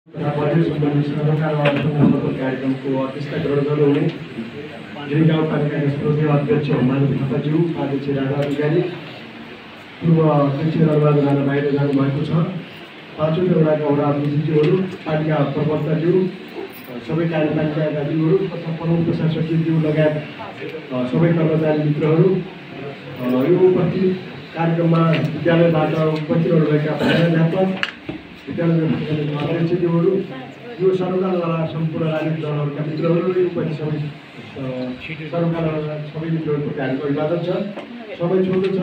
Budget सम्बन्धी सरकारवालासँगको कार्यक्रमको अध्यक्षता ग्रहण गर्नुहुने जिरी गाउँपालिकाका श्रोतीय अध्यक्ष मानव थापाज्यू, उपाध्यक्ष राजा अधिकारी, पूर्व अध्यक्ष रघुराज राणा बाहिर जानुभएको छ। पाँचवटा वडाका वडा अध्यक्षज्यूहरू, पार्टीका प्रवक्ताज्यू, सबै कार्यपालिकाका ज्यूहरू तथा प्रमुख प्रशासकज्यू लगायत सबै कर्मचारी मित्रहरू, यो उपस्थित कार्यक्रममा विद्यालयबाट उपस्थित हुनुभएका प्राध्यापक, विद्यालय अध्यक्षज्यूहरू, यो सर्वकालवाला सम्पूर्ण राजनीतिक दलहरूका मित्रहरू, उपस्थित सबै सर्वकालवाला सबै मित्रहरूको हार्दिक अभिवादन छ। समय छोटो छ,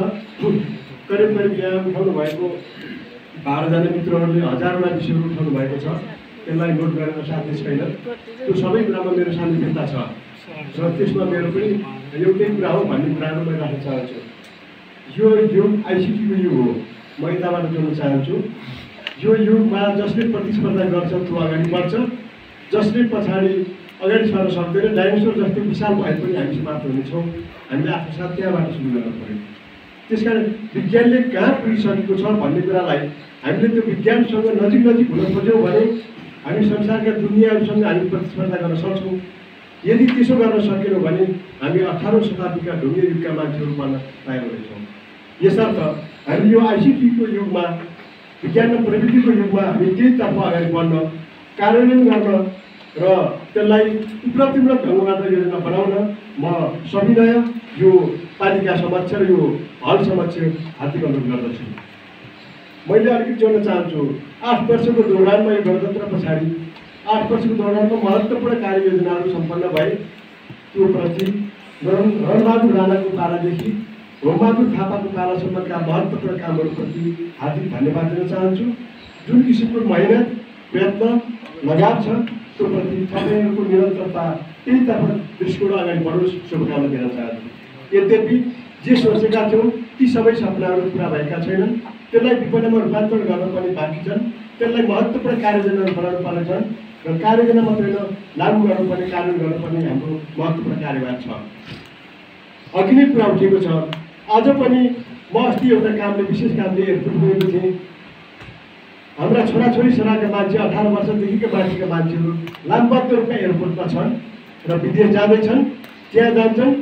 करिब यहाँ उठाउनु भएको 12 जना मित्रहरूले हजारौँला विषयहरू उठाउनु भएको छ। त्यसलाई नोट गरेर साध्य छैन। त्यो सबै कुरामा मेरो सान्निध्यता छ र त्यसमा मेरो पनि एउटै कुरा हो भन्ने कुराहरू मैले राख्न चाहन्छु। यो युग आइसिटीको युग हो, म यताबाट जोड्न चाहन्छु। यो युगमा जसले प्रतिस्पर्धा गर्छ त्यो अगाडि बढ्छ, जसले पछाडि अगाडि सर्न सक्दैन। डाइनोसर जस्तै विशाल भए पनि हामी समाप्त हुनेछौँ। हामीले आफ्नो साथ त्यहाँबाट सुरु गर्न पऱ्यो। त्यसकारण विज्ञानले कहाँ पुगिसकेको छ भन्ने कुरालाई हामीले त्यो विज्ञानसँग नजिक हुन खोज्यौँ भने हामी संसारका दुनियाँहरूसँग हामी प्रतिस्पर्धा गर्न सक्छौँ। यदि त्यसो गर्न सकेनौँ भने हामी 18औं शताब्दीका ढुङ्गे युगका मान्छेहरू बन्न तयार हुनेछौँ। यसर्थ हामी यो आइसिटीको युगमा, विज्ञान र प्रविधिको युगमा हामी त्यहीतर्फ अगाडि बढ्न, कार्यान्वयन गर्न र त्यसलाई उपलब्धिमूलक ढङ्गबाट योजना बनाउन म सविनय यो पालिका समक्ष र यो हल समक्ष हार्दिक अनुरोध गर्दछु। मैले अलिकति जोड्न चाहन्छु। 8 वर्षको दौरानमा यो गणतन्त्र पछाडि 8 वर्षको दौरानमा महत्त्वपूर्ण कार्ययोजनाहरू सम्पन्न भए। त्यो प्रति रणबहादुर राणाको पालादेखि होमबहादुर थापाको पालासम्मका महत्त्वपूर्ण कामहरूप्रति हार्दिक धन्यवाद दिन चाहन्छु। जुन किसिमको मेहनत, प्रयत्न, लगाव छ त्यो प्रति तपाईँहरूको निरन्तरता त्यहीतर्फ दृष्टिकोण अगाडि बढोस् शुभकामना दिन चाहन्छु। यद्यपि जे सोचेका थियौँ ती सबै सपनाहरू पुरा भएका छैनन्। त्यसलाई विपणनमा रूपान्तरण गर्न पनि बाँकी छन्। त्यसलाई महत्त्वपूर्ण कार्ययोजनाहरू बनाउनु पर्ने छन् र कार्ययोजना मात्रै लागू गर्नुपर्ने, कार्यान्वयन गर्नुपर्ने हाम्रो महत्त्वपूर्ण कार्यभार छ। अघि नै कुरा उठेको छ। आज पनि म अस्ति एउटा कामले, विशेष कामले एयरपोर्ट गएको थिएँ। हाम्रा छोराछोरी सराका मान्छे, 18 वर्षदेखिका माथिका मान्छेहरू लामबद्ध रूपमा एयरपोर्टमा छन् र विदेश जाँदैछन्। त्यहाँ जान्छन्,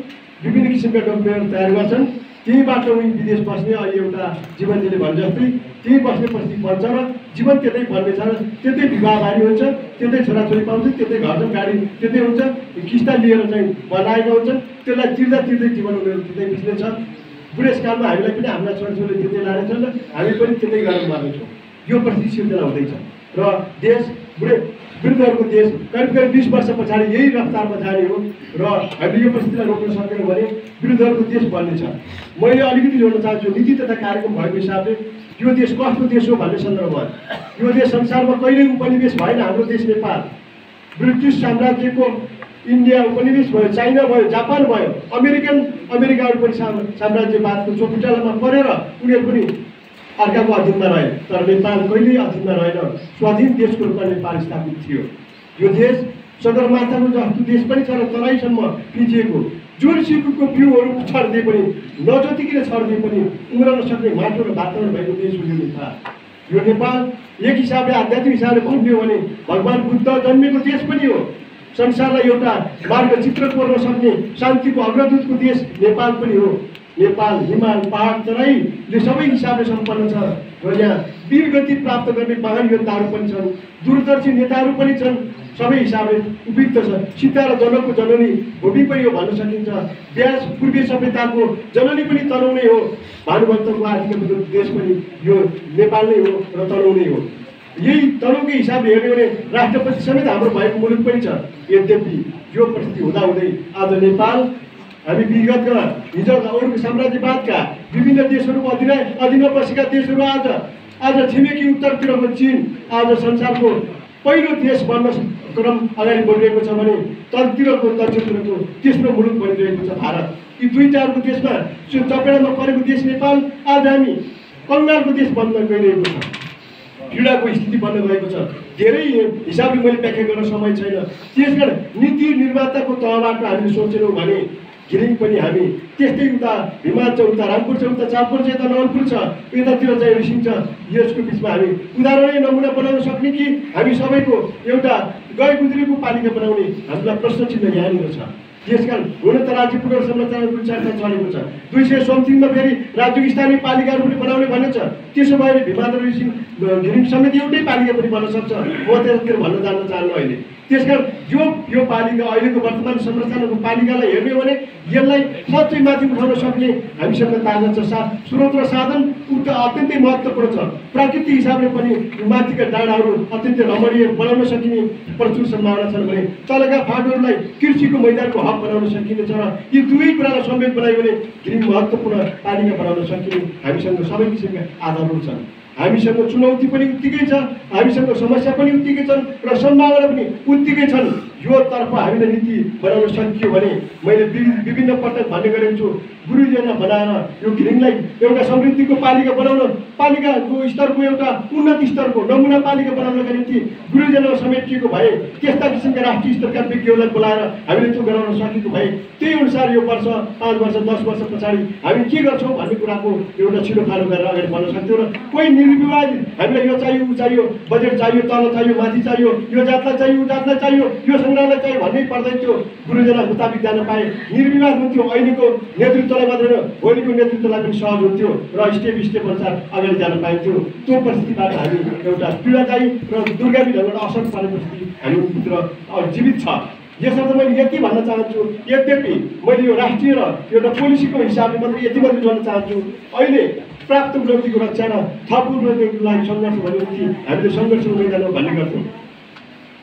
विभिन्न किसिमका डकुमेन्टहरू तयार गर्छन्। त्यहीँबाट उनी विदेश बस्ने, अहिले एउटा जीवनजीले भने जस्तै त्यहीँ बस्ने परिस्थिति बन्छ र जीवन त्यतै बन्नेछ र त्यतै विवाहबारी हुन्छ, त्यतै छोराछोरी पाउँछ, त्यतै घरजम गाडी त्यतै हुन्छ, किस्ता लिएर चाहिँ बनाएका हुन्छन्। त्यसलाई तिर्दा जीवन उनीहरू त्यतै बित्नेछ। बुढेसकालमा हामीलाई पनि हाम्रा छोराछोरीले त्यतै लानेछन् र हामी पनि त्यतै गर्न मार्नेछौँ। यो परिस्थिति सिर्जना हुँदैछ र देश वृद्धहरूको देश करिब 20 वर्ष पछाडि यही रफ्तारमा जाने हो र हामीले यो परिस्थितिलाई रोक्न सकेनौँ भने वृद्धहरूको देश बन्नेछ। मैले अलिकति जोड्न चाहन्छु। नीति तथा कार्यक्रम भएको हिसाबले यो देश कस्तो देश हो भन्ने सन्दर्भमा, यो देश संसारमा कहिल्यै उपनिवेश भएन। हाम्रो देश नेपाल ब्रिटिस साम्राज्यको इन्डिया उपनिवेश भयो, चाइना भयो, जापान भयो, अमेरिकाहरू पनि साम्राज्यवादको चोपुटालामा परेर उनीहरू पनि अर्काको अधीनमा रहे। तर नेपाल कहिल्यै अधीनमा रहेन। स्वाधीन देशको रूपमा नेपाल स्थापित थियो। यो देश सगरमाथाको जस्तो देश पनि छ र तराईसम्म फिजिएको। जुन सिकुको बिउहरू छरिदिए पनि, नजोतिकिन छरिदिए पनि उम्रन सक्ने माटो र वातावरण भएको देश हो यो नेपाल। यो नेपाल एक हिसाबले आध्यात्मिक हिसाबले भन्यो भने भगवान बुद्ध जन्मेको देश पनि हो। संसारलाई एउटा मार्गचित्र कोर्न सक्ने शान्तिको अग्रदूतको देश नेपाल पनि हो। नेपाल हिमाल, पहाड, तराईले सबै हिसाबले सम्पन्न छ र यहाँ वीरगति प्राप्त गर्ने महान योद्धाहरू पनि छन्, दूरदर्शी नेताहरू पनि छन्। सबै हिसाबले उपयुक्त छ। सीता र जनकको जननी भूमि पनि हो भन्न सकिन्छ। व्यास पूर्वीय सभ्यताको जननी पनि तनहुँ नै हो। भानुभक्तको आदिको देश पनि यो नेपाल नै हो र तनहुँ नै हो। यही तनहुँकै हिसाबले हेर्ने भने राष्ट्रपति समेत हाम्रो भएको मुलुक पनि छ। यद्यपि यो परिस्थिति हुँदाहुँदै आज नेपाल हामी विगतका हिजो अरूको साम्राज्यवादका विभिन्न देशहरूको अधीनमा बसेका देशहरू आज छिमेकी उत्तरतिरको चीन आज संसारको पहिलो देश बन्न क्रम अगाडि बढिरहेको छ भने तलतिरको दक्षिणतिरको तेस्रो मुलुक बनिरहेको छ भारत। यी दुईटाहरूको देशमा चपेटामा परेको देश नेपाल आज हामी कङ्गालको देश बन्न गइरहेको छ। पीडाको स्थिति बन्न गएको छ। धेरै हिसाबले मैले व्याख्या गर्न समय छैन। त्यसकारण नीति निर्माताको तहबाट हामीले सोचेनौँ भने घिरिङ पनि हामी त्यस्तै उता हिमाल छ, उता रामपुर छ, उता चाँदपुर छ, यता नवलपुर छ, यतातिर चाहिँ रिसिङ छ। यसको बिचमा हामी उदाहरणै नमुना बनाउन सक्ने कि हामी सबैको एउटा गए गुज्रेको पालिका बनाउने हामीलाई प्रश्न चिन्ह यहाँनिर छ। त्यसकारण हुन त राज्य पुनर्संरचना विचार चलेको छ, 237 फेरि राज्य स्थानीय पालिकाहरू पनि बनाउने भन्ने छ। त्यसो भए भिमान्द्र रिसिङ घिरिङ समेत एउटै पालिका पनि बन्न सक्छ। म त्यतातिर भन्न जान्न चाहन्न अहिले। त्यसकारण यो पालिका अहिलेको वर्तमान संरचनाको पालिकालाई हेर्ने हो भने यसलाई सच्चै माथि उठाउन सक्ने हामीसँग ताकत छ, स्रोत र साधन अत्यन्तै महत्त्वपूर्ण छ। प्राकृतिक हिसाबले पनि माथिका डाँडाहरू अत्यन्तै रमणीय बनाउन सकिने प्रचुर सम्भावना छन् भने तलका फाँटहरूलाई कृषिको मैदानको हब बनाउन सकिनेछ र यी दुवै कुरालाई समेत बनायो भने घिरिङ महत्त्वपूर्ण पालिका बनाउन सकिने हामीसँग सबै किसिमका आधारहरू छन्। हामीसँग चुनौती पनि उत्तिकै छ, हामीसँग समस्या पनि उत्तिकै छन् र सम्भावना पनि उत्तिकै छन्। यो तर्फ हामीले नीति बनाउन सकियो भने मैले विभिन्न पटक भन्ने गरेको छु, गुरुजना बनाएर यो घिरिङलाई एउटा समृद्धिको पालिका बनाउन, पालिकाको स्तरको एउटा उन्नत स्तरको नमुना पालिका बनाउनका निम्ति गुरुजना समेटिएको भए, त्यस्ता किसिमका राष्ट्रिय स्तरका विज्ञहरूलाई बोलाएर हामीले त्यो गराउन सकेको भए त्यही अनुसार यो वर्ष 5 वर्ष 10 वर्ष पछाडि हामी के गर्छौँ भन्ने कुराको एउटा छिटोफालो गरेर अगाडि बढ्न सक्छौँ। र कोही निर्विवाद हामीलाई यो चाहियो, ऊ चाहियो, बजेट चाहियो, तल चाहियो, माथि चाहियो, यो जातलाई चाहियो, ऊ जातलाई चाहियो, यो सङ्ग्रहालय चाहियो भन्नै पर्दैन थियो। गुरुजना मुताबिक जान पाए निर्विवाद हुन्थ्यो। अहिलेको नेतृत्वलाई मात्र होइन, भोलिको नेतृत्वलाई पनि सहज हुन्थ्यो र स्टेप अनुसार अगाडि जान पाइन्थ्यो। त्यो परिस्थितिबाट हामी एउटा पीडादायी र दुर्गामी ढङ्गबाट असर पार्ने परिस्थिति हामीभित्र जीवित छ। यसर्थ मैले यति भन्न चाहन्छु, यद्यपि मैले यो राष्ट्रिय र एउटा पोलिसीको हिसाबले मात्रै यति मात्रै गर्न चाहन्छु, अहिले प्राप्त उपलब्धिको रक्षा र थप उपलब्धिको लागि सङ्घर्ष भनेपछि हामीले सङ्घर्षको मैदानमा भन्ने गर्छौँ।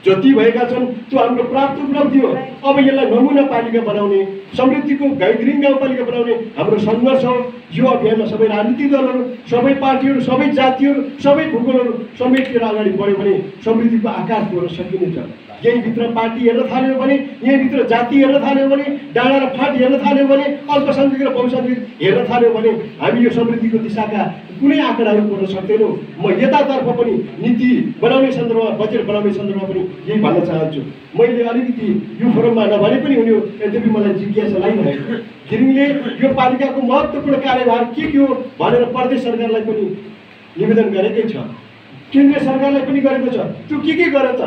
जति भएका छन् त्यो हाम्रो प्राप्त उपलब्धि हो। अब यसलाई नमुना पालिका बनाउने, समृद्धिको घिरिङ गाउँपालिका बनाउने हाम्रो सङ्घर्ष हो। यो अभियानमा सबै राजनीतिक दलहरू, सबै पार्टीहरू, सबै जातिहरू, सबै भूगोलहरू समेटेर अगाडि बढ्यो भने समृद्धिको आकार पुर्याउन सकिनेछ। यहीँभित्र पार्टी हेर्न थाल्यो भने, यहीँभित्र जाति हेर्न थाल्यो भने, डाँडा र फाँट हेर्न थाल्यो भने, अल्पसङ्ख्यक र बहुसङ्ख्यक हेर्न थाल्यो भने हामी यो समृद्धिको दिशाका कुनै आँकडाहरू पुर्याउन सक्दैनौँ। म यतातर्फ पनि नीति बनाउने सन्दर्भमा, बजेट बनाउने सन्दर्भमा पनि यही भन्न चाहन्छु। मैले अलिकति यो फोरममा नभने पनि हुने हो, यद्यपि मलाई जिज्ञासा लागिरहेको घिरिङले यो पालिकाको महत्त्वपूर्ण कार्यभार के हो भनेर प्रदेश सरकारलाई पनि निवेदन गरेकै छ, केन्द्रीय सरकारलाई पनि गरेको छ। त्यो के गर्यो त,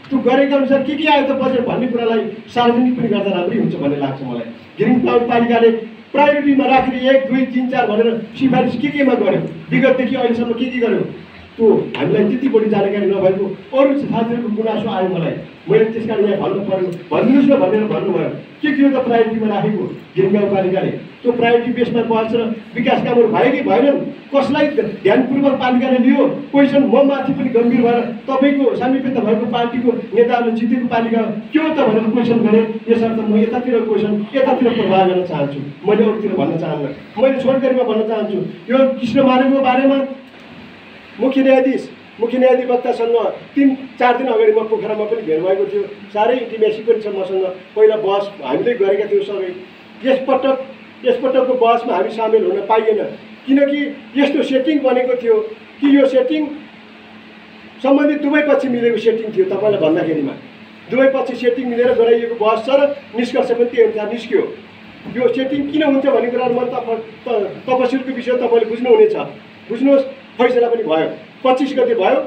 त्यो गरेका अनुसार के आयो त बजेट भन्ने कुरालाई सार्वजनिक पनि गर्दा राम्रै हुन्छ भन्ने लाग्छ मलाई। घिरिङ गाउँपालिकाले प्रायोरिटीमा राखेर 1, 2, 3, 4 भनेर सिफारिस केमा गर्यो, विगतदेखि अहिलेसम्म के गर्यो, त्यो हामीलाई त्यति बढी जानकारी नभएको अरू साथीहरूको गुनासो आयो मलाई। मैले त्यस कारण यहाँ भन्नु पर्यो, भनिदिनुहोस् न भनेर भन्नुभयो। के हो त प्रायोरिटीमा राखेको घिरिङ गाउँपालिकाले? त्यो प्रायोरिटी बेसमा बस्छ र विकास कामहरू भयो कि भएनन्, कसलाई ध्यानपूर्वक पालिकाले लियो, क्वेसन म माथि पनि गम्भीर भएर तपाईँको सामिप्यता भएको पार्टीको नेताहरूले जितेको पालिका के हो त भनेर क्वेसन गरेँ। यसर्थ म यतातिर क्वेसन, यतातिर प्रभाव गर्न चाहन्छु, मैले अरूतिर भन्न चाहन्न। मैले छोटकरीमा भन्न चाहन्छु, यो कृष्णमारेको बारेमा मुख्य न्यायाधिवक्तासँग 3-4 दिन अगाडि म पोखरामा पनि भेट भएको थियो। साह्रै इन्टिमेसी पनि छ मसँग। पहिला बहस हामीले गरेका थियौँ सबै। यसपटकको बहसमा हामी सामेल हुन पाइएन, किनकि यस्तो सेटिङ बनेको थियो कि यो सेटिङ सम्बन्धित दुवै पक्ष मिलेको सेटिङ थियो। तपाईँलाई भन्दाखेरिमा दुवै पक्ष सेटिङ मिलेर गराइएको बहस छ र निष्कर्ष पनि त्यही अनुसार निस्क्यो। यो सेटिङ किन हुन्छ भन्ने कुरामा तपसिलको विषय तपाईँले बुझ्नुहुनेछ, बुझ्नुहोस्। फैसला पनि भयो, 25 गते भयो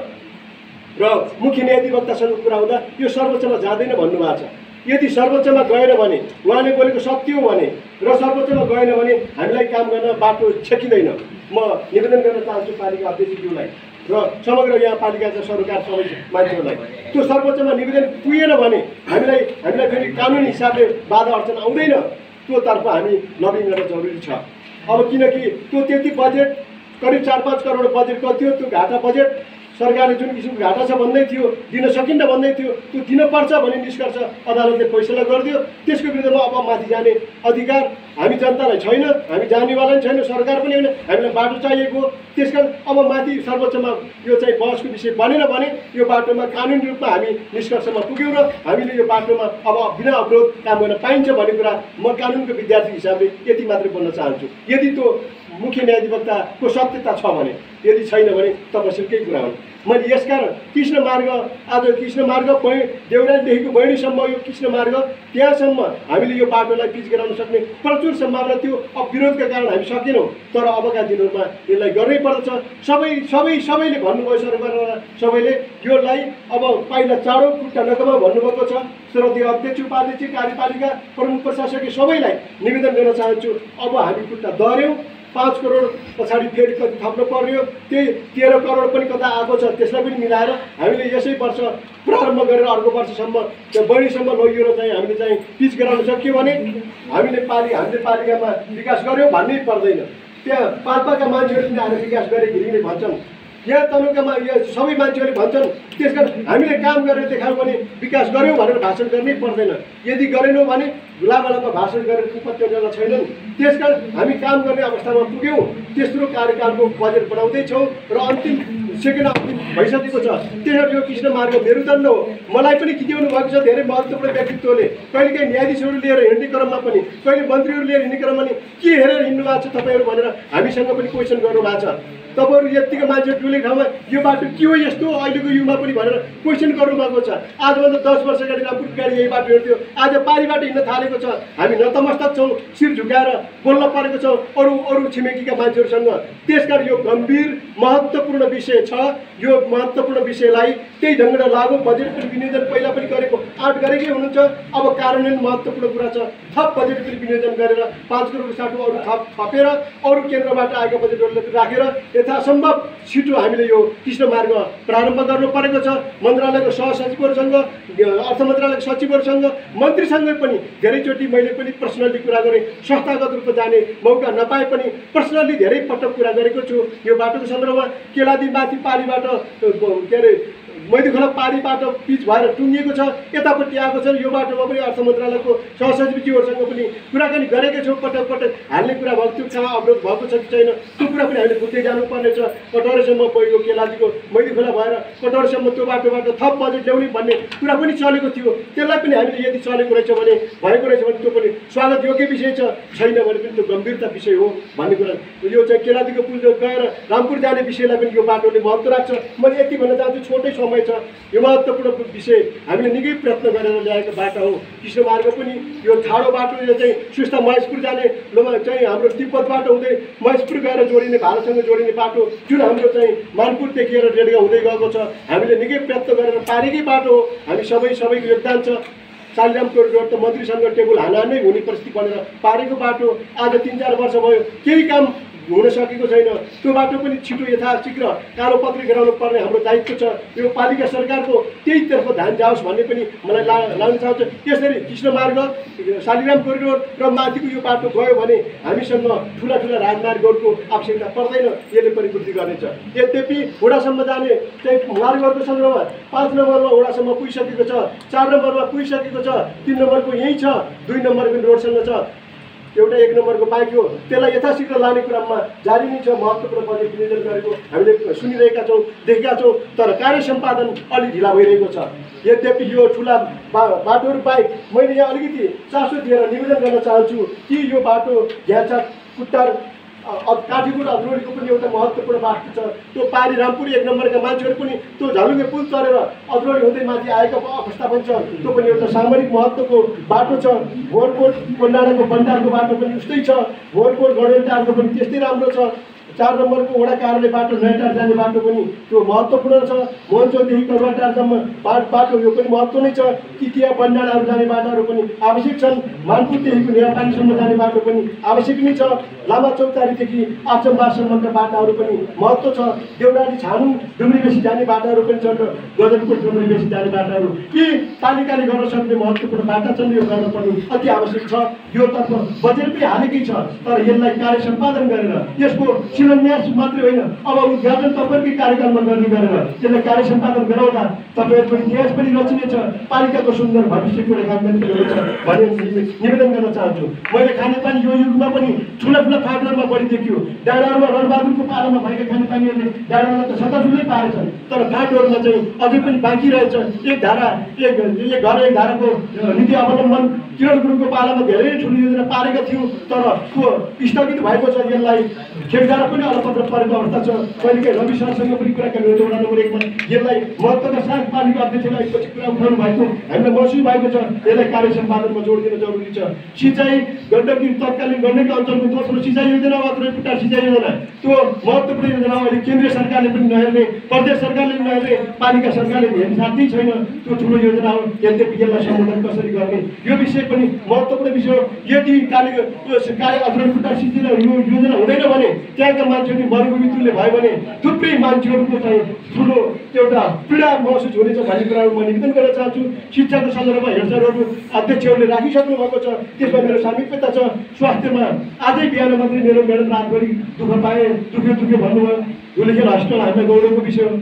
र मुख्य न्यायाधिवक्तासँग कुरा हुँदा यो सर्वोच्चमा जाँदैन भन्नुभएको छ। यदि सर्वोच्चमा गएन भने, उहाँले बोलेको सत्य हो भने र सर्वोच्चमा गएन भने हामीलाई काम गर्न बाटो छेकिँदैन। म निवेदन गर्न चाहन्छु पालिका अध्यक्षज्यूलाई र समग्र यहाँ पालिकाका सरकार सबै मान्छेहरूलाई, त्यो सर्वोच्चमा निवेदन पुगेन भने हामीलाई फेरि कानुनी हिसाबले बाधा अडचन आउँदैन। त्योतर्फ हामी लबिङ गर्न जरुरी छ। अब किनकि त्यो त्यति बजेट करिब 4-5 करोड बजेट कति हो, त्यो घाटा बजेट सरकारले जुन किसिमको घाटा छ भन्दै थियो, दिन सकिन्न भन्दै थियो, त्यो दिनुपर्छ भन्ने निष्कर्ष अदालतले फैसला गरिदियो। त्यसको विरुद्धमा अब माथि जाने अधिकार हामी जनतालाई छैन, हामी जानेवाला पनि छैन, सरकार पनि होइन, हामीलाई बाटो चाहिएको। त्यसकारण अब माथि सर्वोच्चमा यो चाहिँ बहसको विषय बनेन भने यो बाटोमा कानुनी रूपमा हामी निष्कर्षमा पुग्यौँ र हामीले यो बाटोमा अब बिना अवरोध काम गर्न पाइन्छ भन्ने कुरा म कानुनको विद्यार्थी हिसाबले यति मात्रै बोल्न चाहन्छु। यदि त्यो मुख्य न्यायाधिवक्ताको सत्यता छ भने, यदि छैन भने तपसिलकै कुरा हुन्। मैले यसकारण कृष्ण मार्ग, आज कृष्ण मार्ग देउरालीदेखिको बहिनीसम्म यो कृष्ण मार्ग, त्यहाँसम्म हामीले यो बाटोलाई पिच गराउन सक्ने प्रचुर सम्भावना थियो। अब विरोधका कारण हामी सकेनौँ, तर अबका दिनहरूमा यसलाई गर्नै पर्दछ। सबैले भन्नुभयो, सरकारबाट सबैले योलाई अब पाइला चाँडो खुट्टा नकमा भन्नुभएको छ। श्रद्धेय अध्यक्ष, उपाध्यक्ष, कार्यपालिका प्रमुख प्रशासक सबैलाई निवेदन गर्न चाहन्छु, अब हामी खुट्टा दर्यौँ। 5 करोड पछाडि फेरि कति थप्नु पर्यो, त्यही 13 करोड पनि कता आएको छ, त्यसलाई पनि मिलाएर हामीले यसै वर्ष प्रारम्भ गरेर अर्को वर्षसम्म त्यो बढीसम्म लगिएर चाहिँ हामीले चाहिँ पिच गराउन सक्यो भने हामीले पालिकामा विकास गऱ्यौँ भन्नै पर्दैन। त्यहाँ पाल्पाका मान्छेहरूले आएर विकास गरे घिरिङले भन्छन्, यहाँ तनहुकामा यहाँ सबै मान्छेहरूले भन्छन्। त्यसकारण हामीले काम गरेर देखायौँ भने विकास गऱ्यौँ भनेर भाषण गर्नै पर्दैन। यदि गरेनौँ भने लामा भाषण गरेर उपत्यका छैनन्। त्यसकारण हामी काम गर्ने अवस्थामा पुग्यौँ। तेस्रो कार्यकालको बजेट बनाउँदैछौँ र अन्तिम भइसकेको छ। त्यसरी यो कृष्ण मार्ग मेरुदण्ड हो। मलाई पनि खिचिउनु भएको छ धेरै महत्त्वपूर्ण व्यक्तित्वले। कहिलेकाहीँ न्यायाधीशहरू लिएर हिँड्ने क्रममा पनि, कहिले मन्त्रीहरू लिएर हिँड्ने क्रममा पनि के हेरेर हिँड्नु भएको छ तपाईँहरू भनेर हामीसँग पनि क्वेसन गर्नुभएको छ। तपाईँहरू यत्तिको मान्छे ठुलै ठाउँमा यो बाटो के हो यस्तो अहिलेको युगमा पनि भनेर क्वेसन गर्नुभएको छ। आजभन्दा 10 वर्ष अगाडि रामपुर गाडी यही बाटो हिँड्थ्यो, आज पारिबाट हिँड्न थालेको छ। हामी नतमस्तक छौँ, शिर झुकाएर बोल्न परेको छौँ अरू छिमेकीका मान्छेहरूसँग। त्यसकारण यो गम्भीर महत्त्वपूर्ण विषय छ। यो महत्त्वपूर्ण विषयलाई त्यही ढङ्गले लागू बजेट विनियोजन पहिला पनि गरेको 8 गरेकै हुनुहुन्छ। अब कार्यान्वयन महत्त्वपूर्ण कुरा छ। थप बजेट विनियोजन गरेर 5 करोड साटो अरू थपेर अरू केन्द्रबाट आएका बजेटहरूलाई राखेर यथासम्भव छिटो हामीले यो कृष्ण मार्ग प्रारम्भ गर्नु परेको छ। मन्त्रालयको सहसचिवहरूसँग, अर्थ मन्त्रालयको सचिवहरूसँग, मन्त्रीसँगै पनि धेरैचोटि मैले पनि पर्सनली कुरा गरेँ। संस्थागत रूपमा जाने मौका नपाए पनि पर्सनली धेरै पटक कुरा गरेको छु। यो बाटोको सन्दर्भमा केलादी माथि पारीबाट के अरे मैदीखोला पारीबाट पिच भएर टुङ्गिएको छ, यतापट्टि आएको छ। यो बाटोमा पनि अर्थ मन्त्रालयको सहसचिवज्यूहरूसँग पनि कुराकानी गरेकै छौँ। पटक हाल्ने कुरा भएको थियो, कहाँ अवरोध भएको छ कि छैन त्यो कुरा पनि हामीले बुझ्दै जानुपर्नेछ। कटौरेसम्म पहिलो केलादीको मैदीखोला भएर कटौरेसम्म त्यो बाटोबाट थप बजेट ल्याउने भन्ने कुरा पनि चलेको थियो। त्यसलाई पनि हामीले यदि चलेको रहेछ भने, भएको रहेछ भने त्यो पनि स्वागत योग्य विषय छ। छैन भने पनि त्यो गम्भीरता विषय हो भन्ने कुरा। यो चाहिँ केलादीको पुल गएर रामपुर जाने विषयलाई पनि यो बाटोले महत्त्व राख्छ। मैले यति भन्न चाहन्छु, छोटै समय छ। यो महत्त्वपूर्ण विषय हामीले निकै प्रयत्न गरेर ल्याएको बाटो हो। कृष्ण मार्ग पनि यो ठाडो बाटो, यो चाहिँ सुस्ता महेशपुर जाने चाहिँ हाम्रो तिब्बतबाट हुँदै महेशपुर गएर जोडिने, भारतसँग जोडिने बाटो जुन हाम्रो चाहिँ मानपुरदेखि लिएर रेडगाउँ हुँदै गएको छ। हामीले निकै प्रयत्न गरेर पारेकै बाटो हो। हामी सबैको योगदान छ। शालिग्राम कोरिडोर त मन्त्रीसँग टेबल हानै हुने परिस्थिति बनेर पारेको बाटो। आज 3-4 वर्ष भयो, केही काम हुन सकेको छैन। त्यो बाटो पनि छिटो यथाशीघ्र कालोपत्री गराउनु पर्ने हाम्रो दायित्व छ। यो पालिका सरकारको त्यहीतर्फ ध्यान जाओस् भन्ने पनि मलाई लाग्न चाहन्छ। यसरी कृष्ण मार्ग, शालिग्राम कोरिडोर र माथिको यो बाटो गयो भने हामीसँग ठुला राजमार्गहरूको आवश्यकता पर्दैन, यसले पनि वृद्धि गर्नेछ। यद्यपि हुडासम्म जाने चाहिँ मार्गहरूको सन्दर्भमा 5 नम्बरमा हुडासम्म पुगिसकेको छ, 4 नम्बरमा पुगिसकेको छ, 3 नम्बरको यहीँ छ, 2 नम्बर पनि रोडसँग छ, एउटा 1 नम्बरको बाँकी हो। त्यसलाई यथाशीघ्र लाने क्रममा जारी नै छ। महत्त्वपूर्ण बजेट विनियोजन गरेको हामीले सुनिरहेका छौँ, देखेका छौँ, तर कार्य सम्पादन अलिक ढिला भइरहेको छ। यद्यपि यो ठुला बाटोहरू बाहेक मैले यहाँ अलिकति चासो दिएर निवेदन गर्न चाहन्छु कि यो बाटो घ्याचा कुट्टार काठीगुड अद्रोलीको पनि एउटा महत्त्वपूर्ण बाटो छ। त्यो पारी रामपुर 1 नम्बरका मान्छेहरू पनि त्यो झालुङ्गे पुल तरेर अद्रोली हुँदै माथि आएको अवस्था पनि छ। त्यो पनि एउटा सामरिक महत्त्वको बाटो छ। भोरकोट कोन्डाडाको बन्डारको बाटो पनि उस्तै छ। भोरकोट गढेलटारको पनि त्यस्तै राम्रो छ। 4 नम्बरको वडा कार्यालय बाटो नयाँटार जाने बाटो पनि त्यो महत्त्वपूर्ण छ। मोहनचौरदेखि कलवाटारसम्म बाटो यो पनि महत्त्व नै छ। किटिया बन्डाडाहरू जाने बाटोहरू पनि आवश्यक छन्। मानपुरदेखिको नेपालीसम्म जाने बाटो पनि आवश्यक नै छ। लामा चौतारीदेखि आचम्बासम्मका बाटाहरू पनि महत्त्व छ। देउराली छानु डुम्रीबेसी जाने बाटाहरू पनि छन् र गजलपुर डुम्रीबेसी जाने बाटाहरू यी पालिकाले गर्न सक्ने महत्त्वपूर्ण बाटा छन्। यो गर्न पर्ने अति आवश्यक छ। यो तर्फ बजेट पनि हालेकै छ, तर यसलाई कार्य सम्पादन गरेर यसको शिलान्यास मात्रै होइन, अब उद्घाटन तपाईँकै कार्यकालमा गर्ने गरेर त्यसलाई कार्य सम्पादन गराउँदा तपाईँहरूको इतिहास पनि रचिनेछ, पालिकाको सुन्दर भविष्यको रेखाङ्कन हुनेछ भन्ने निवेदन गर्न चाहन्छु। मैले खानेपानी यो युगमा पनि ठुला ठुला फाटहरूमा बढी देखियो। डाँडाहरूमा रणबहादुरको पालामा भएका खानेपानीहरूले डाँडामा त सताठुलै पारेछन्, तर फाटोहरूमा चाहिँ अझै पनि बाँकी रहेछ। एक घर एक धाराको नीति अवलम्बन किरण गुरुङको पालामा धेरै ठुलो योजना पारेका थियौँ, तर स्थगित भएको छ। यसलाई खेतधारा पनि अलपत्र परेको अवस्था छ। कहिलेकाहीँ रवि सरसँग पनि कुराकानी हुन्छ वडा नम्बर 1 मा। यसलाई महत्त्वका साथ पालिका अध्यक्षलाई पछि कुरा उठाउनु भएको हामीलाई महसुस भएको छ। यसलाई कार्य सम्पादनमा जोड दिन जरुरी छ। सिँचाइ गण्डकी तत्कालीन गण्डकी अञ्चलको दोस्रो सिँचाइ योजना वा पुट्टा सिँचाइ योजना त्यो महत्त्वपूर्ण योजना हो। अहिले केन्द्रीय सरकारले पनि नहेर्ने, प्रदेश सरकारले पनि नहेर्ने, पालिका सरकारले हेर्ने साथै छैन। त्यो ठुलो योजना हो। यद्यपि यसलाई सम्बोधन कसरी गर्ने यो विषय पनि महत्त्वपूर्ण विषय हो। यदि कार्य अध्ययन पुट्टा सिँचाइ योजना हुँदैन भने त्यहाँका मान्छेहरू मरुभूमितुल्य भयो भने थुप्रै मान्छेहरूको चाहिँ ठुलो एउटा पीडा महसुस हुनेछ भन्ने कुराहरू म निवेदन गर्न चाहन्छु। शिक्षाको सन्दर्भमा हेरचाहहरू अध्यक्षहरूले राखिसक्नु भएको छ, त्यसमा मेरो सामिप्यता छ। स्वास्थ्यमा आजै बिहान मात्रै मेरो म्याडम रातभरि दुःख पाएँ, दुःखे भन्नुभयो। धुलेखेल हस्पिटल हामीलाई गौरवको विषय हो।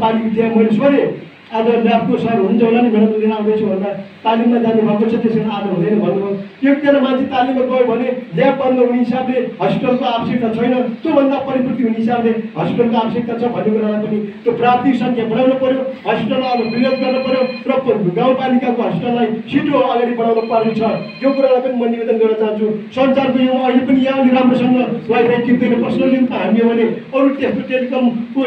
पालिका त्यहाँ मैले सोधेँ आज ल्याबको सर हुन्छ होला नि म्याडम लिन आउँदैछु भन्दा तालिममा जानुभएको छ, त्यसरी आज हुँदैन भन्नुभयो। एकजना मान्छे तालिममा गयो भने ल्याब बन्द हुने हिसाबले हस्पिटलको आवश्यकता छैन, त्योभन्दा परिपूर्ति हुने हिसाबले हस्पिटलको आवश्यकता छ भन्ने कुरालाई पनि त्यो प्राप्ति सङ्ख्या बढाउनु पर्यो। हस्पिटललाई अब विरोध गर्नु पर्यो र गाउँपालिकाको हस्पिटललाई छिटो अगाडि बढाउनु पर्ने छ। यो कुरालाई पनि म निवेदन गर्न चाहन्छु। सञ्चारको यो अहिले पनि यहाँले राम्रोसँग वाइफाई टिप्दैन। पर्सनल लिङ्कमा हामी हो भने अरू त्यस्तो टेलिकमको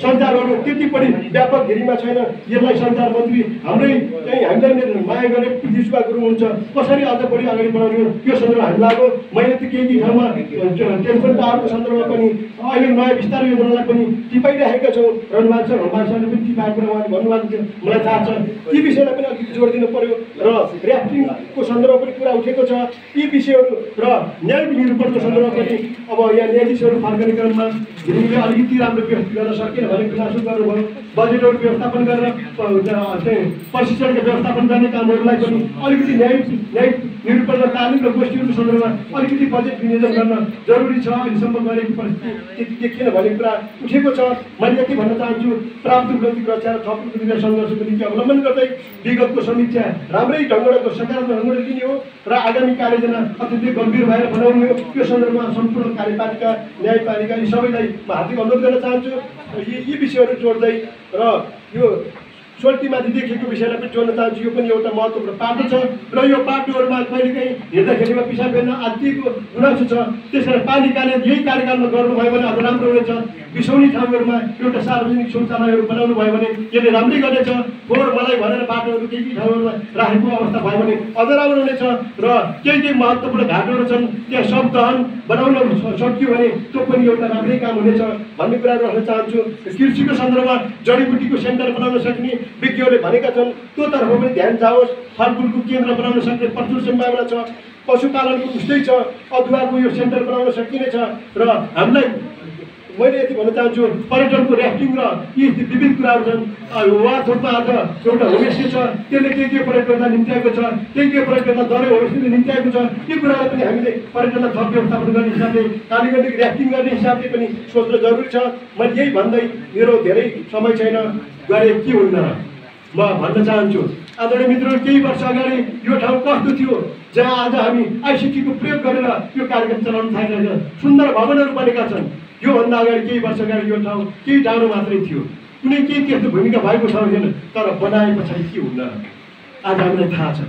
सञ्चारहरू त्यति पनि व्यापक घेरीमा छैन। यसलाई सञ्चार मन्त्री हाम्रै चाहिँ हामीलाई माया गर्ने पृथ्वी सुब्बा गुरुङ हुन्छ, कसरी अझ बढी अगाडि बढाउने यो सन्दर्भ हामी लाग्यो। मैले त केही ठाउँमा टेलिफोन टावरको सन्दर्भमा पनि अहिले नयाँ विस्तार योजनालाई पनि टिपाइरहेका छौँ। रणबहादुर सरले पनि टिपाएको कुरा उहाँले भन्नुभएको थियो, मलाई थाहा छ। यी विषयलाई पनि अलिकति जोड दिनु पर्यो र ऱ्याफ्टिङको सन्दर्भमा पनि कुरा उठेको छ। यी विषयहरू र न्यायिक निरूपणको सन्दर्भमा पनि अब यहाँ न्यायाधीशहरू फर्कने क्रममा घिमिरेले अलिकति राम्रो व्यवस्थित गर्न सकेन भने गुनासो गर्नुभयो। बजेटहरू व्यवस्थापन गरेर प्रशिक्षणको व्यवस्थापन गर्ने कामहरूलाई पनि अलिकति न्यायिक निरूपण र तालिम र गोष्ठीहरूको सन्दर्भमा अलिकति बजेट विनियोजन गर्न जरुरी छ। अहिलेसम्म गरेको परिस्थिति त्यति देखिएन भन्ने कुरा उठेको छ। मैले यति भन्न चाहन्छु, प्राप्त उपलब्धिको रक्षा र थप उपलब्धिका सङ्घर्षको नीति अवलम्बन गर्दै विगतको समीक्षा राम्रै ढङ्गबाट सकारात्मक ढङ्गबाट लिने हो र आगामी कार्ययोजना अत्यन्तै गम्भीर भएर बनाउने हो। यो सन्दर्भमा सम्पूर्ण कार्यपालिका न्यायपालिका यी सबैलाई म हार्दिक अनुरोध गर्न चाहन्छु। यी विषयहरू जोड्दै र यो सोल्टीमाथि देखेको विषयलाई पनि जोड्न चाहन्छु। यो पनि एउटा महत्त्वपूर्ण पाटो छ र यो पाटोहरूमा कहिलेकाहीँ हेर्दाखेरिमा पिसाब फेर्न आदिको गुनासो छ। त्यसैले पालिकाले यही कार्यकालमा गर्नुभयो भने अझ राम्रो हुनेछ। बिसौनी ठाउँहरूमा एउटा सार्वजनिक शौचालयहरू बनाउनु भयो भने यसले राम्रै गर्नेछ। फोहोर मलाई भनेर बाटोहरू केही ठाउँहरूमा राखेको अवस्था भयो भने अझ राम्रो हुनेछ र केही महत्त्वपूर्ण घाटोहरू छन् त्यहाँ शब्दहन बनाउन सकियो भने त्यो पनि एउटा राम्रै काम हुनेछ भन्ने कुराहरू राख्न चाहन्छु। कृषिको सन्दर्भमा जडीबुटीको सेन्टर बनाउन सक्ने विज्ञहरूले भनेका छन्, त्योतर्फ पनि ध्यान जाओस्। फलफुलको केन्द्र बनाउन सक्ने प्रचुर सम्भावना छ। पशुपालनको उस्तै छ, अदुवाको यो सेन्टर बनाउन सकिनेछ र हामीलाई मैले यति भन्न चाहन्छु, पर्यटनको ऱ्याफ्टिङ र यी विविध कुराहरू छन्। वाथोकमा आज एउटा होमस्टे छ, त्यसले के पर्यटकलाई निम्त्याएको छ, के पर्यटकलाई दरै होमस्टेले निम्त्याएको छ। यी कुरालाई पनि हामीले पर्यटनलाई थप व्यवस्थापन गर्ने हिसाबले कालीगण्डकी ऱ्याफ्टिङ गर्ने हिसाबले पनि सोच्न जरुरी छ। मैले यही भन्दै मेरो धेरै समय छैन, गरे के हुन्न म भन्न चाहन्छु। आदरणीय मित्रहरू, केही वर्ष अगाडि यो ठाउँ कस्तो थियो जहाँ आज हामी आइसिटीको प्रयोग गरेर यो कार्यक्रम चलाउन थालिरहेका छौँ। सुन्दर भवनहरू बनेका छन्। योभन्दा अगाडि केही वर्ष अगाडि यो ठाउँ केही डाँडो मात्रै थियो, कुनै केही त्यस्तो भूमिका भएको ठाउँ थिएन। तर बनाए पछाडि के हुन्न आज हामीलाई थाहा छ।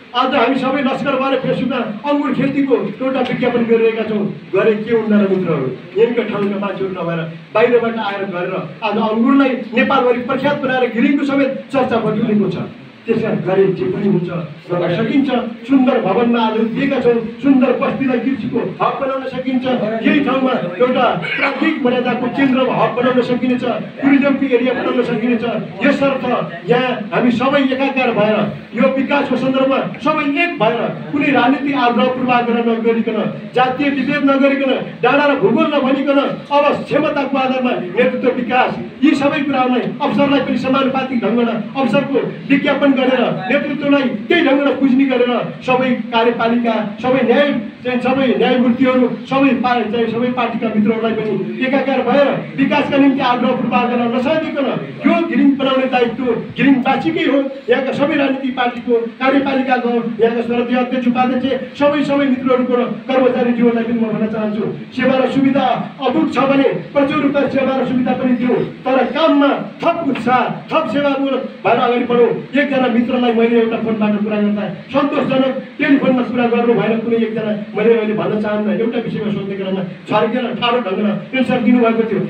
आज हामी सबै लस्कर भएर फेसबुकमा अङ्गुर खेतीको एउटा विज्ञापन गरिरहेका छौँ। गरे के हुन्न र मित्रहरू, यहीँका ठाउँका मान्छेहरू नभएर बाहिरबाट आएर गरेर आज अङ्गुरलाई नेपालभरि प्रख्यात बनाएर घिरिङको समेत चर्चा बटुलेको छ। त्यसका गरे जे पनि हुन्छ गर्न सकिन्छ। सुन्दर भवनमा आज दिएका छौँ, सुन्दर बस्तीलाई कृषिको हब बनाउन सकिन्छ। यही ठाउँमा एउटा प्राकृतिक मर्यादाको केन्द्र हब बनाउन सकिनेछ, टुरिज्मको एरिया बनाउन सकिनेछ। यसर्थ यहाँ हामी सबै एकाकार भएर यो विकासको सन्दर्भमा सबै एक भएर कुनै राजनीतिक आग्रह पूर्वाग्रह नगरिकन, जातीय विभेद नगरिकन, डाँडा र भूगोल नभनिकन अब क्षमताको आधारमा नेतृत्व विकास यी सबै कुराहरूलाई अवसरलाई पनि समानुपातिक ढङ्गमा अवसरको विज्ञापन गरेर नेतृत्वलाई त्यही ढङ्गले बुझ्ने गरेर सबै कार्यपालिका सबै न्यायमूर्तिहरू सबै पार्टीका मित्रहरूलाई पनि एकाकार भएर विकासका निम्ति आग्रह प्रवाह गर्न नसाधिकन यो घिरिङ बनाउने दायित्व घिरिङवासीकै हो। यहाँका सबै राजनीतिक पार्टीको कार्यपालिकाको यहाँका स्वर्गीय अध्यक्ष उपाध्यक्ष सबै मित्रहरूको र कर्मचारी जीवनलाई पनि म भन्न चाहन्छु, सेवा र सुविधा अभूत छ भने प्रचुर रूपमा सेवा र सुविधा पनि दियो, तर काममा थप उत्साह थप सेवामूलक भएर अगाडि बढौँ। एकजना मित्रलाई मैले एउटा फोनबाट कुरा गर्दा सन्तोषजनक टेलिफोनमा कुरा गर्नु भएन कुनै एकजना मैले अहिले भन्न चाहन्न, एउटा विषयमा सोध्ने क्रममा छर्केर ठाडो ढङ्गमा एन्सर दिनुभएको थियो।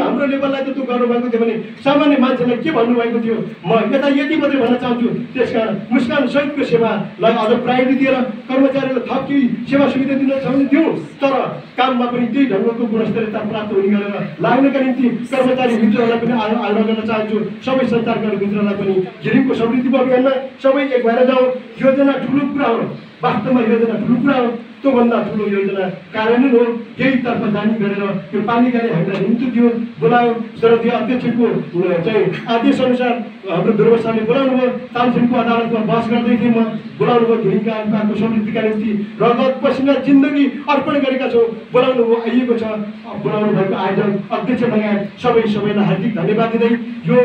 हाम्रो लेभललाई त त्यो गर्नुभएको थियो भने सामान्य मान्छेलाई के भन्नुभएको थियो, म यति मात्रै भन्न चाहन्छु। त्यसकारण मुस्कान सहितको सेवालाई अझ प्रायोरिटी दिएर कर्मचारीलाई थप केही सेवा सुविधा दिन छ भने दिउँ, तर काममा पनि त्यही ढङ्गको गुणस्तरीयता प्राप्त हुने गरेर लाग्नका निम्ति कर्मचारी मित्रहरूलाई पनि आग्रह गर्न चाहन्छु। सबै सञ्चारकारी मित्रलाई पनि घिरिङको समृद्धिको अभियानमा सबै एक भएर जाउँ। योजना ठुलो कुरा हो, वास्तवमा योजना ठुलो कुरा हो, त्योभन्दा ठुलो योजना कार्यान्वयन हो। यही तर्फ जाने गरेर यो पालिकाले हामीलाई निम्ति दियो, बोलायो। स्वर्गीय अध्यक्षको चाहिँ आदेश अनुसार हाम्रो दुर्वासाले बोलाउनु भयो, तानसेनको अदालतमा बहस गर्दै थिएँ म, बोलाउनु भयो। घिरिङका आत्माको समृद्धिका निम्ति रगत पसिना जिन्दगी अर्पण गरेका छौँ, बोलाउनु भयो, आइएको छ। बोलाउनु भएको आयोजक अध्यक्ष लगायत सबैलाई हार्दिक धन्यवाद दिँदै यो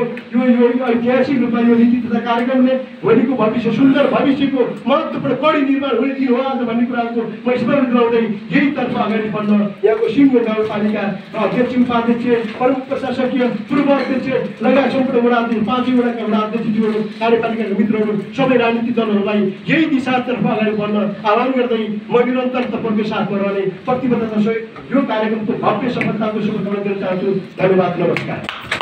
ऐतिहासिक रूपमा यो नीति तथा कार्यक्रमले भोलिको भविष्य सुन्दर भविष्यको महत्त्वपूर्ण कडी निर्माण हुने दिन हो आज भन्ने कुराको म स्मरण दिलाउँदै यही तर्फ अगाडि बढ्न यहाँको सिङ्गो गाउँपालिका अध्यक्ष उपाध्यक्ष प्रमुख प्रशासकीय पूर्व अध्यक्ष लगायत सम्पूर्ण वडा अध्यक्ष 5 वडाका वडा अध्यक्षज्यूहरू कार्यपालिकाका मित्रहरू सबै राजनीतिक दलहरूलाई यही दिशातर्फ अगाडि बढ्न आह्वान गर्दै म निरन्तर तपाईँको साथमा रहने प्रतिबद्धता सहित यो कार्यक्रमको भव्य सफलताको शुभकामना दिन चाहन्छु। धन्यवाद, नमस्कार।